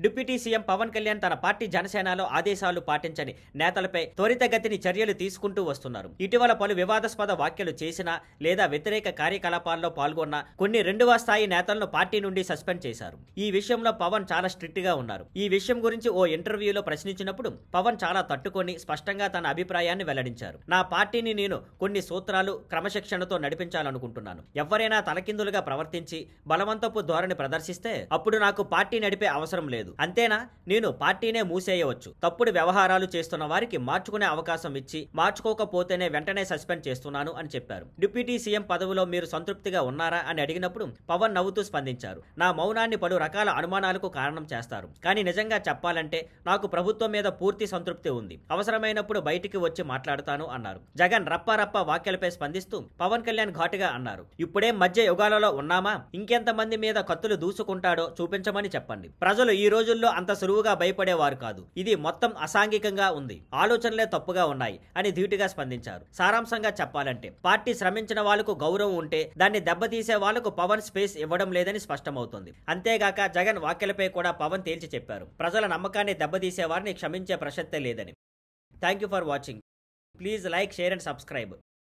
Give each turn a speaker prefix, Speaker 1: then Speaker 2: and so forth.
Speaker 1: Deputy CM Pawan Kalyan తన party జనసేనలో ఆదేశాలు పాటించని నేతలపై త్వరితగతిని చర్యలు తీసుకుంటూ వస్తున్నారు. ఇటీవల పలు వివాదాస్పద వ్యాఖ్యలు చేసిన లేదా వ్యతిరేక కార్యకలాపాల్లో పాల్గొన్న కొన్ని రెండవ స్థాయి నేతలను పార్టీ నుండి సస్పెండ్ చేశారు. ఈ విషయంలో పవన్ చాలా స్ట్రిక్ట్ గా ఉన్నారు. ఈ విషయం గురించి ఓ ఇంటర్వ్యూలో ప్రశ్నించినప్పుడు పవన్ చాలా తట్టుకొని స్పష్టంగా తన అభిప్రాయాన్ని వెల్లడించారు. నా పార్టీని నేను కొన్ని సూత్రాలు క్రమశిక్షణతో నడిపించాలనుకుంటున్నాను. ఎవరైనా తలకిందులుగా ప్రవర్తించి బలవంతపు ధోరణి ప్రదర్శిస్తే అప్పుడు నాకు పార్టీ నడిపే అవసరం లేదు. అంతేనా? నేను పార్టీనే మూసేయవచ్చు. తప్పుడు వ్యవహారాలు చేస్తున్న వారికి మార్చుకునే అవకాశం ఇచ్చి మార్చుకోకపోతేనే వెంటనే సస్పెండ్ చేస్తున్నాను అని చెప్పారు. డిప్యూటీ సీఎం పదవిలో మీరు సంతృప్తిగా ఉన్నారా అని అడిగినప్పుడు పవన్ నవ్వుతూ స్పందించారు. నా మౌనాన్ని పలు రకాల అనుమానాలకు కారణం చేస్తారు. కానీ నిజంగా చెప్పాలంటే నాకు ప్రభుత్వం మీద పూర్తి సంతృప్తి ఉంది. అవసరమైనప్పుడు బయటికి వచ్చి మాట్లాడతాను అన్నారు. జగన్ రప్ప వ్యాఖ్యలపై స్పందిస్తూ పవన్ కళ్యాణ్ ఘాటుగా అన్నారు. ఇప్పుడే మధ్య యుగాలలో ఉన్నామా? ఇంకెంతమంది మీద కత్తులు దూసుకుంటాడో చూపించమని చెప్పండి. ప్రజలు ఈ రోజుల్లో అంత సులువుగా భయపడేవారు కాదు. ఇది మొత్తం అసాంఘికంగా ఉంది. ఆలోచనలే తప్పుగా ఉన్నాయి అని ధీటుగా స్పందించారు. సారాంశంగా చెప్పాలంటే పార్టీ శ్రమించిన వాళ్లకు గౌరవం ఉంటే దాన్ని దెబ్బతీసే వాళ్లకు పవన్ స్పేస్ ఇవ్వడం లేదని స్పష్టమవుతుంది. అంతేగాక జగన్ వ్యాఖ్యలపై కూడా పవన్ తేల్చి చెప్పారు. ప్రజల నమ్మకాన్ని దెబ్బతీసే వారిని క్షమించే ప్రసక్తే లేదని. Thank you for watching. Please like, share and subscribe.